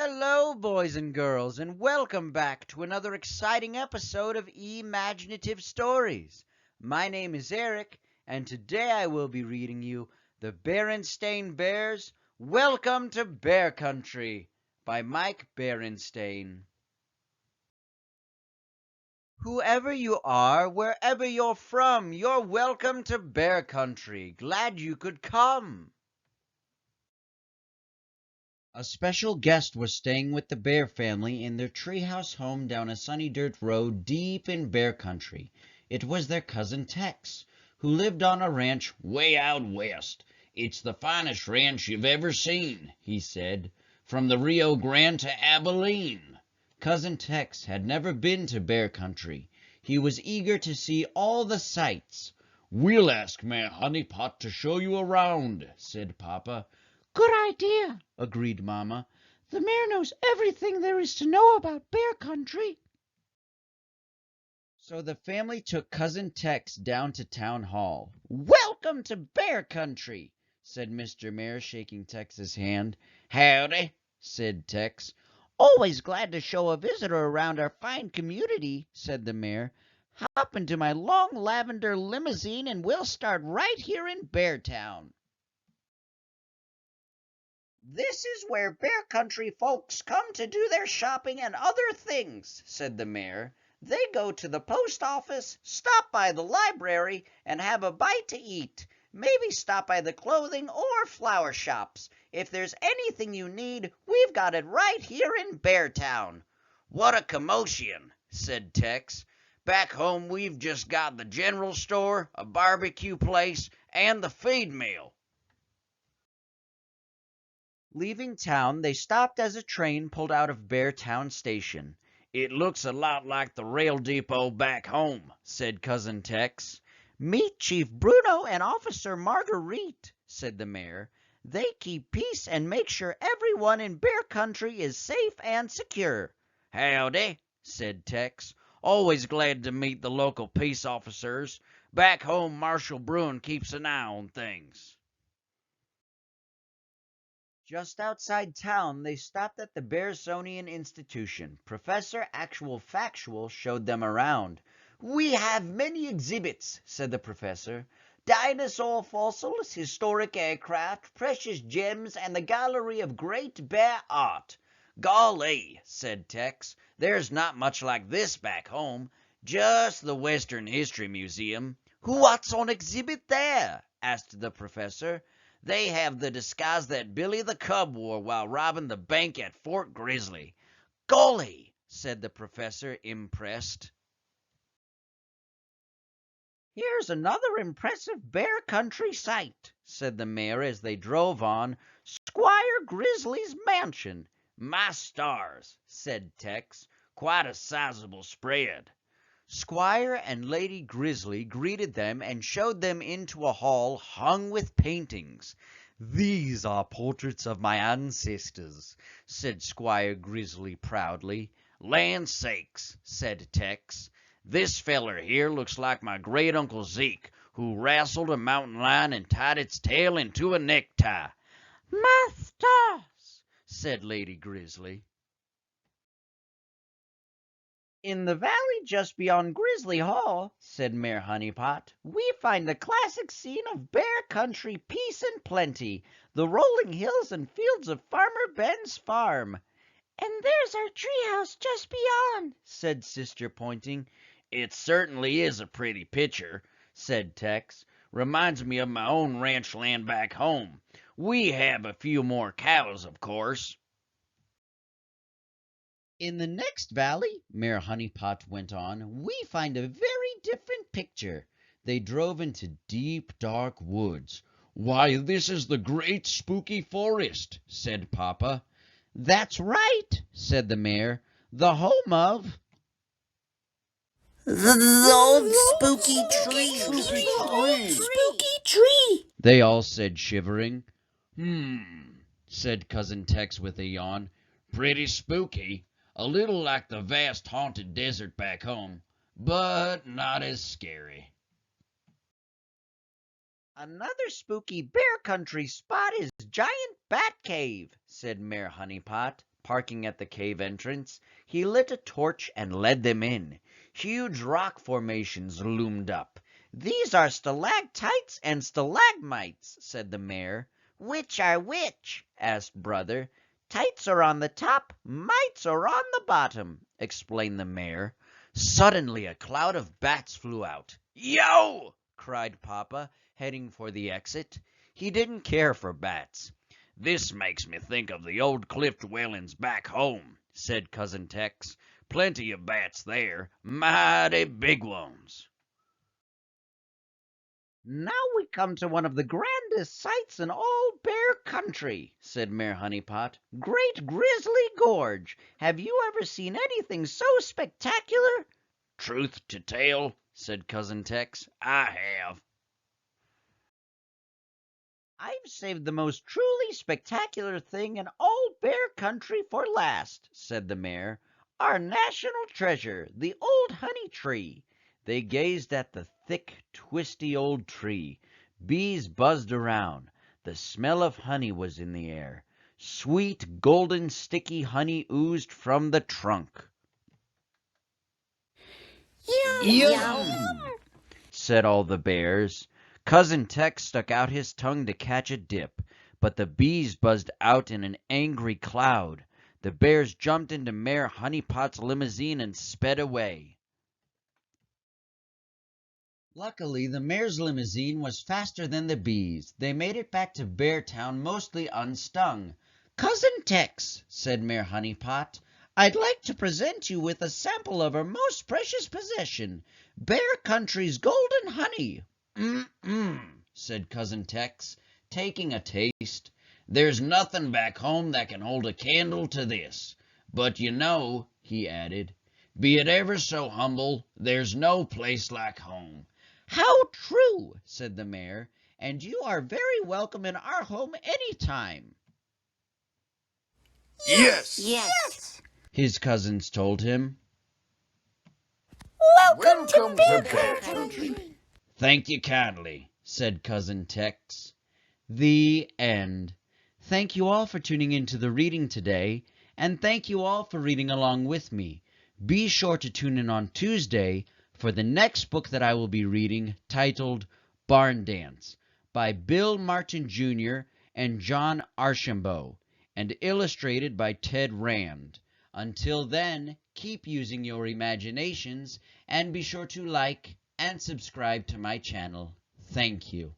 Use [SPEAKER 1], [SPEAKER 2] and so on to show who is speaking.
[SPEAKER 1] Hello, boys and girls, and welcome back to another exciting episode of E-maginative Stories. My name is Eric, and today I will be reading you The Berenstain Bears, Welcome to Bear Country by Mike Berenstain. Whoever you are, wherever you're from, you're welcome to Bear Country. Glad you could come. A special guest was staying with the Bear family in their treehouse home down a sunny dirt road deep in Bear Country. It was their cousin Tex, who lived on a ranch way out west. "It's the finest ranch you've ever seen," he said, "from the Rio Grande to Abilene." Cousin Tex had never been to Bear Country. He was eager to see all the sights. "We'll ask Ma Honeypot to show you around," said Papa.
[SPEAKER 2] "Good idea," agreed Mama. "The mayor knows everything there is to know about Bear Country."
[SPEAKER 1] So the family took Cousin Tex down to Town Hall. "Welcome to Bear Country," said Mr. Mayor, shaking Tex's hand. "Howdy," said Tex. "Always glad to show a visitor around our fine community," said the mayor. "Hop into my long lavender limousine and we'll start right here in Beartown." "This is where Bear Country folks come to do their shopping and other things," said the mayor. "They go to the post office, stop by the library, and have a bite to eat. Maybe stop by the clothing or flower shops. If there's anything you need, we've got it right here in Beartown." "What a commotion," said Tex. "Back home we've just got the general store, a barbecue place, and the feed mill." Leaving town, they stopped as a train pulled out of Beartown Station. "It looks a lot like the rail depot back home," said Cousin Tex. "Meet Chief Bruno and Officer Marguerite," said the mayor. "They keep peace and make sure everyone in Bear Country is safe and secure." "Howdy," said Tex. "Always glad to meet the local peace officers. Back home, Marshal Bruin keeps an eye on things." Just outside town, they stopped at the Berenstain Institution. Professor Actual Factual showed them around. "We have many exhibits," said the professor. "Dinosaur fossils, historic aircraft, precious gems, and the gallery of great bear art." "Golly," said Tex, "there's not much like this back home. Just the Western History Museum." "What's on exhibit there?" asked the professor. "They have the disguise that Billy the Cub wore while robbing the bank at Fort Grizzly." "Golly," said the professor, impressed. "Here's another impressive Bear Country sight," said the mayor as they drove on. "Squire Grizzly's mansion." "My stars," said Tex. "Quite a sizable spread." Squire and Lady Grizzly greeted them and showed them into a hall hung with paintings. "These are portraits of my ancestors," said Squire Grizzly proudly. "Land sakes," said Tex. "This feller here looks like my great Uncle Zeke, who wrestled a mountain lion and tied its tail into a necktie."
[SPEAKER 2] "My stars,"
[SPEAKER 1] said Lady Grizzly. "In the valley just beyond Grizzly Hall," said Mayor Honeypot, "we find the classic scene of Bear Country peace and plenty, the rolling hills and fields of Farmer Ben's farm."
[SPEAKER 2] "And there's our treehouse just beyond,"
[SPEAKER 1] said Sister, pointing. "It certainly is a pretty picture," said Tex. "Reminds me of my own ranch land back home. We have a few more cows, of course." "In the next valley," Mayor Honeypot went on, "we find a very different picture." They drove into deep, dark woods. "Why, this is the great spooky forest," said Papa. "That's right," said the mayor. "The home of
[SPEAKER 3] The old spooky tree.
[SPEAKER 2] Spooky tree.
[SPEAKER 1] they all said, shivering. Said Cousin Tex with a yawn. "Pretty spooky. A little like the vast haunted desert back home, but not as scary." "Another spooky Bear Country spot is Giant Bat Cave," said Mayor Honeypot, parking at the cave entrance, he lit a torch and led them in. Huge rock formations loomed up. "These are stalactites and stalagmites," said the mayor. "Which are which?" asked Brother. "Tights are on the top, mites are on the bottom," explained the mayor. Suddenly a cloud of bats flew out. "Yo!" cried Papa, heading for the exit. He didn't care for bats. "This makes me think of the old cliff dwellings back home," said Cousin Tex. "Plenty of bats there, mighty big ones."
[SPEAKER 2] "Now we come to one of the grandest sights in all Bear Country," said Mayor Honeypot. "Great Grizzly Gorge. Have you ever seen anything so spectacular?"
[SPEAKER 1] "Truth to tell," said Cousin Tex, "I have."
[SPEAKER 2] "I've saved the most truly spectacular thing in all Bear Country for last," said the mayor. "Our national treasure, the old honey tree." They gazed at the thick, twisty old tree. Bees buzzed around. The smell of honey was in the air. Sweet, golden, sticky honey oozed from the trunk.
[SPEAKER 3] Yum!
[SPEAKER 1] Said all the bears. Cousin Tex stuck out his tongue to catch a dip, but the bees buzzed out in an angry cloud. The bears jumped into Mayor Honeypot's limousine and sped away. Luckily, the mayor's limousine was faster than the bees. They made it back to Beartown mostly unstung.
[SPEAKER 2] "Cousin Tex," said Mayor Honeypot, "I'd like to present you with a sample of our most precious possession, Bear Country's golden honey."
[SPEAKER 1] Said Cousin Tex, taking a taste. "There's nothing back home that can hold a candle to this. But you know," he added, "be it ever so humble, there's no place like home."
[SPEAKER 2] "How true," said the mayor, "and you are very welcome in our home any time."
[SPEAKER 3] Yes!
[SPEAKER 1] His cousins told him.
[SPEAKER 3] Welcome to Bear Country!
[SPEAKER 1] "Thank you kindly," said Cousin Tex.
[SPEAKER 2] The end. Thank you all for tuning in to the reading today, and thank you all for reading along with me. Be sure to tune in on Tuesday for the next book that I will be reading, titled Barn Dance, by Bill Martin Jr. and John Archambault, and illustrated by Ted Rand. Until then, keep using your imaginations, and be sure to like and subscribe to my channel. Thank you.